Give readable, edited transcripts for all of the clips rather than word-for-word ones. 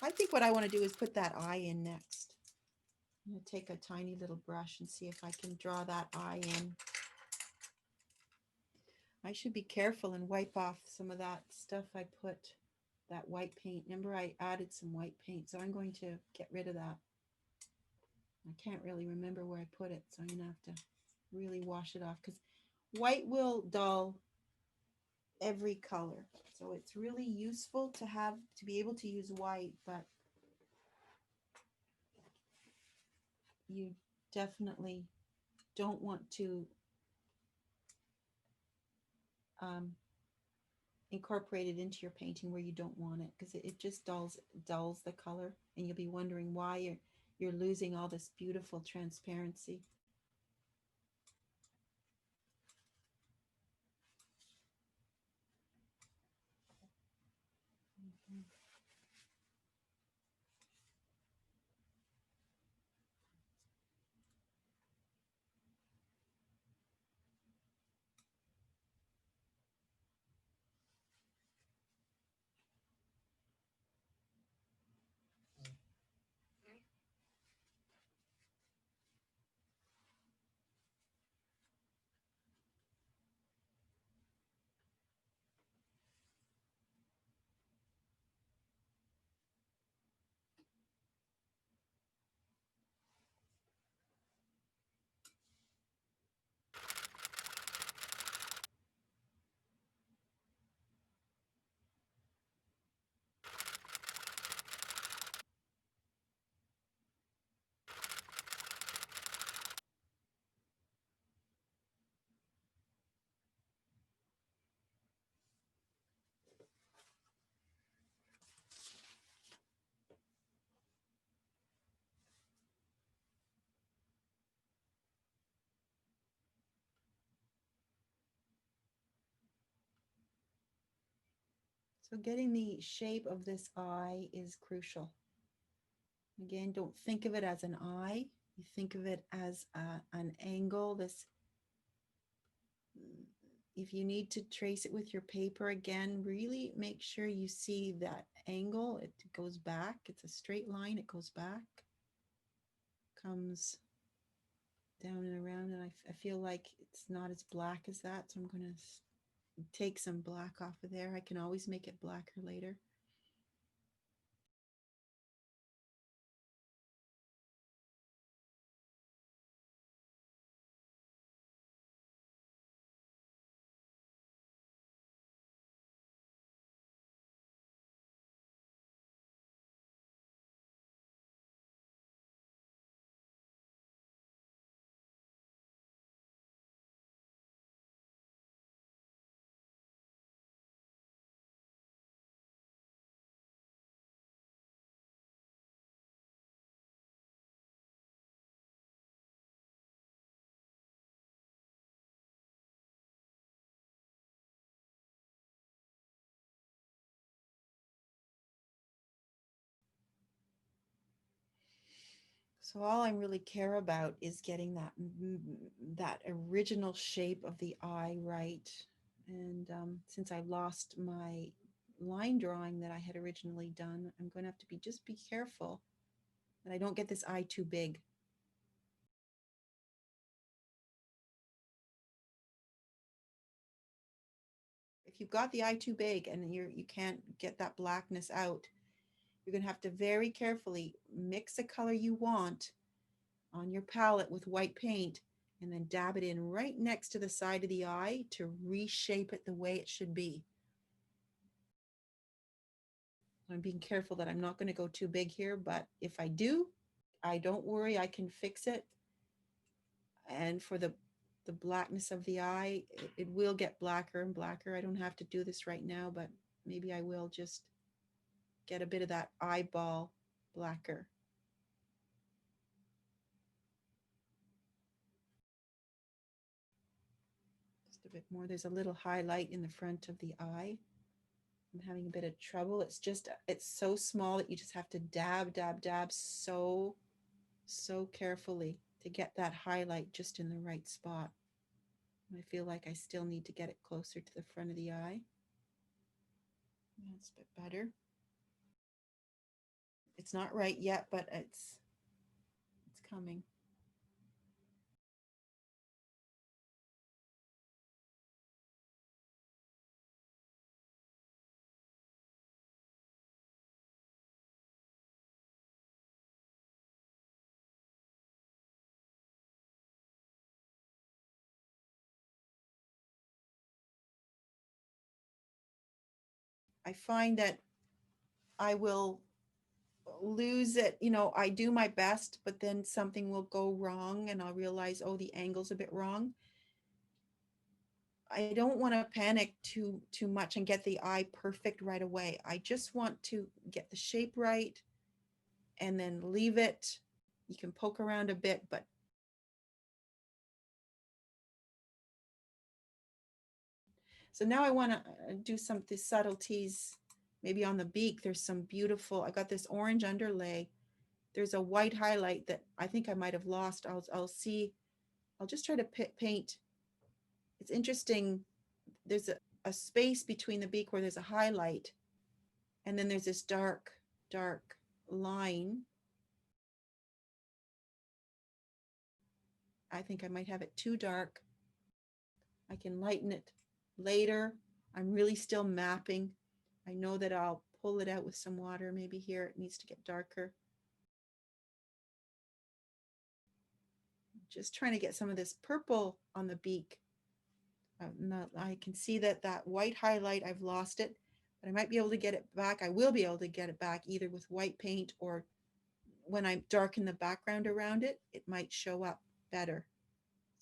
I think what I want to do is put that eye in next. I'm going to take a tiny little brush and see if I can draw that eye in. I should be careful and wipe off some of that stuff I put, that white paint. Remember, I added some white paint, so I'm going to get rid of that. I can't really remember where I put it, so I'm going to have to really wash it off because white will dull every color. So it's really useful to be able to use white, but you definitely don't want to incorporate it into your painting where you don't want it, because it just dulls the color, and you'll be wondering why you're losing all this beautiful transparency. So getting the shape of this eye is crucial. Again, don't think of it as an eye. You think of it as an angle. If you need to trace it with your paper, again, really make sure you see that angle. It goes back. It's a straight line. It goes back, comes down and around. And I feel like it's not as black as that. So I'm going to take some black off of there. I can always make it blacker later. So all I really care about is getting that original shape of the eye right. And since I lost my line drawing that I had originally done, I'm going to have to be careful that I don't get this eye too big. If you've got the eye too big and you can't get that blackness out, you're going to have to very carefully mix the color you want on your palette with white paint and then dab it in right next to the side of the eye to reshape it the way it should be. I'm being careful that I'm not going to go too big here, but if I do, I don't worry, I can fix it. And for the blackness of the eye, it will get blacker and blacker. I don't have to do this right now, but maybe I will just get a bit of that eyeball blacker. Just a bit more. There's a little highlight in the front of the eye. I'm having a bit of trouble. It's so small that you just have to dab, dab, dab so carefully to get that highlight just in the right spot. I feel like I still need to get it closer to the front of the eye. That's a bit better. It's not right yet, but it's coming. I find that I will lose it. I do my best, but then something will go wrong and I'll realize, oh, the angle's a bit wrong. I don't want to panic too much and get the eye perfect right away. I just want to get the shape right and then leave it. You can poke around a bit, but so now I want to do some of the subtleties. Maybe on the beak, there's some beautiful, I got this orange underlay. There's a white highlight that I think I might have lost. I'll see. I'll just try to paint. It's interesting. There's a space between the beak where there's a highlight, and then there's this dark line. I think I might have it too dark. I can lighten it later. I'm really still mapping. I know that I'll pull it out with some water. Maybe here it needs to get darker. Just trying to get some of this purple on the beak. I can see that white highlight, I've lost it, but I might be able to get it back. I will be able to get it back either with white paint, or when I darken the background around it, it might show up better.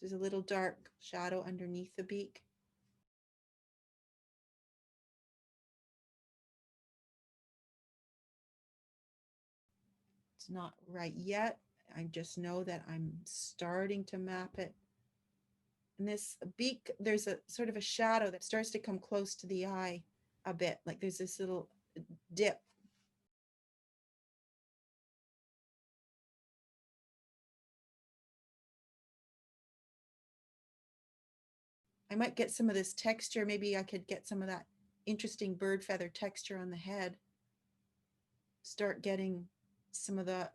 There's a little dark shadow underneath the beak. It's not right yet. I just know that I'm starting to map it. And this beak, there's a sort of a shadow that starts to come close to the eye a bit. Like there's this little dip. I might get some of this texture. Maybe I could get some of that interesting bird feather texture on the head. Start getting some of that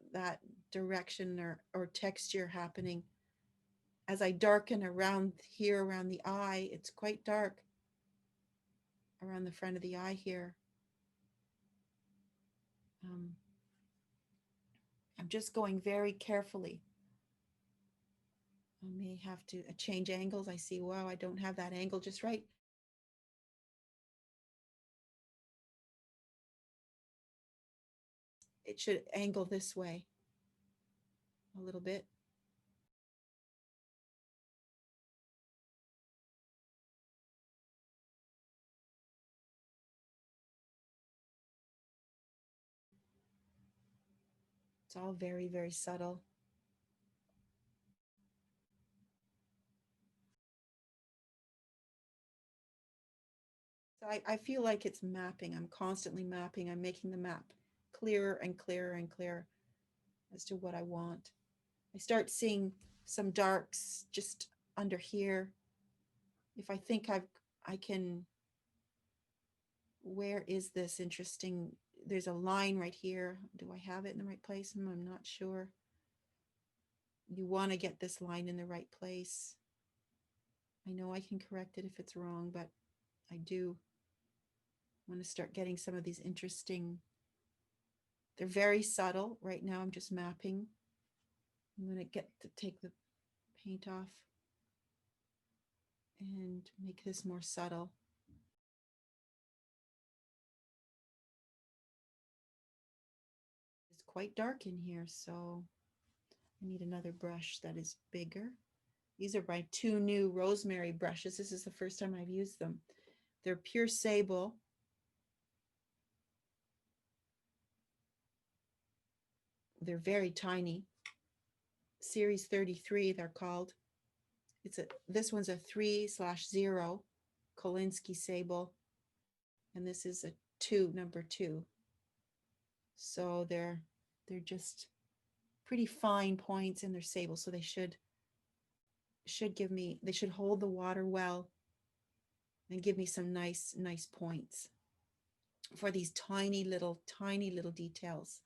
direction or texture happening. As I darken around here, around the eye, it's quite dark around the front of the eye here. I'm just going very carefully. I may have to change angles. I see, wow, I don't have that angle just right. It should angle this way a little bit. It's all very, very subtle. So I feel like it's mapping. I'm constantly mapping. I'm making the map clearer and clearer and clearer as to what I want. I start seeing some darks just under here. If I think I can, where is this interesting? There's a line right here. Do I have it in the right place? I'm not sure. You want to get this line in the right place. I know I can correct it if it's wrong, but I do want to start getting some of these interesting, they're very subtle. Right now I'm just mapping. I'm going to get to take the paint off and make this more subtle. It's quite dark in here, so I need another brush that is bigger. These are my two new rosemary brushes. This is the first time I've used them. They're pure sable. They're very tiny. Series 33, they're called. This one's a 3/0 Kolinsky sable, and this is a number 2. So they're just pretty fine points, and they're sable, so they should hold the water well and give me some nice points for these tiny little details.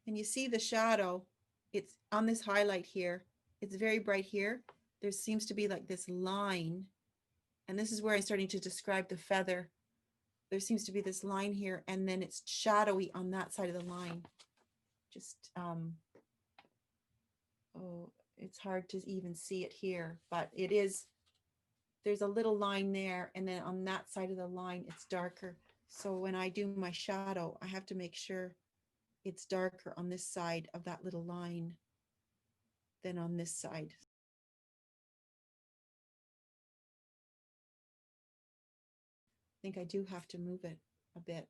And you see the shadow, it's on this highlight here. It's very bright here. There seems to be like this line. And this is where I'm starting to describe the feather. There seems to be this line here, and then it's shadowy on that side of the line. Just, oh, it's hard to even see it here, but it is, there's a little line there, and then on that side of the line, it's darker. So when I do my shadow, I have to make sure it's darker on this side of that little line than on this side. I think I do have to move it a bit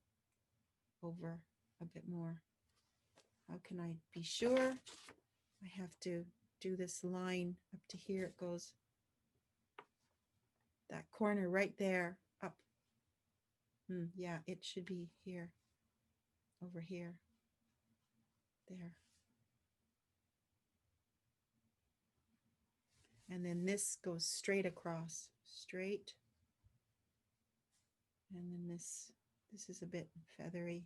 over, a bit more. How can I be sure? I have to do this line up to here. It goes that corner right there up. Yeah, it should be here, over here, there. And then this goes straight across, straight. And then this is a bit feathery.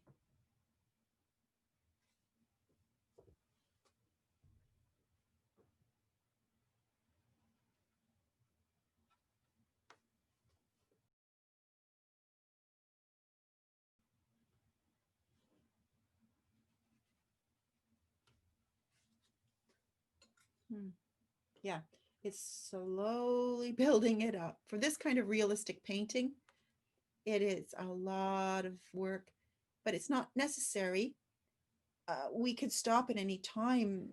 Yeah, it's slowly building it up. For this kind of realistic painting, it is a lot of work, but it's not necessary. We could stop at any time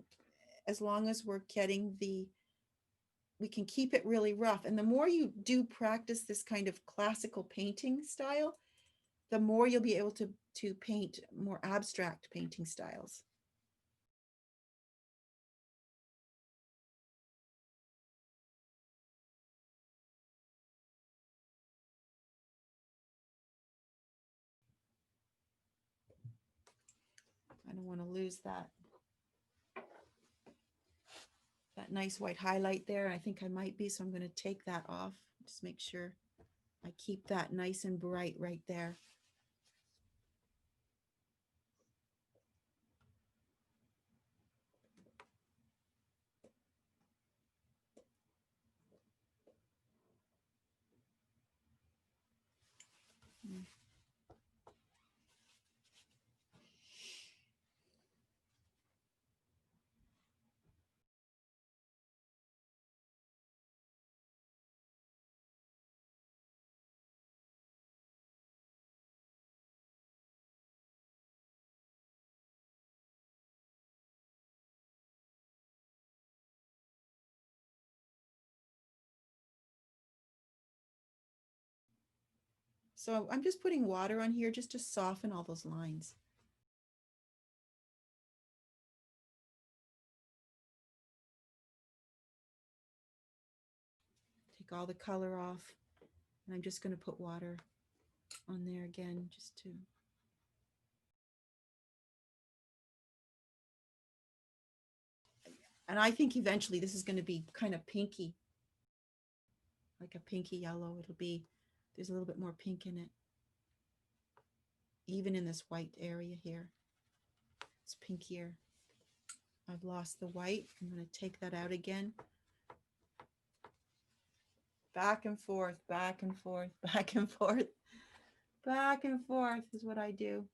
as long as we're getting we can keep it really rough. And the more you do practice this kind of classical painting style, the more you'll be able to paint more abstract painting styles. I don't want to lose that nice white highlight there. I think I might be, so I'm going to take that off. Just make sure I keep that nice and bright right there. So I'm just putting water on here just to soften all those lines. Take all the color off, and I'm just going to put water on there again just to. And I think eventually this is going to be kind of pinky, like a pinky yellow. It'll be, there's a little bit more pink in it. Even in this white area here, it's pinkier. I've lost the white. I'm going to take that out again. Back and forth, back and forth, back and forth, back and forth is what I do.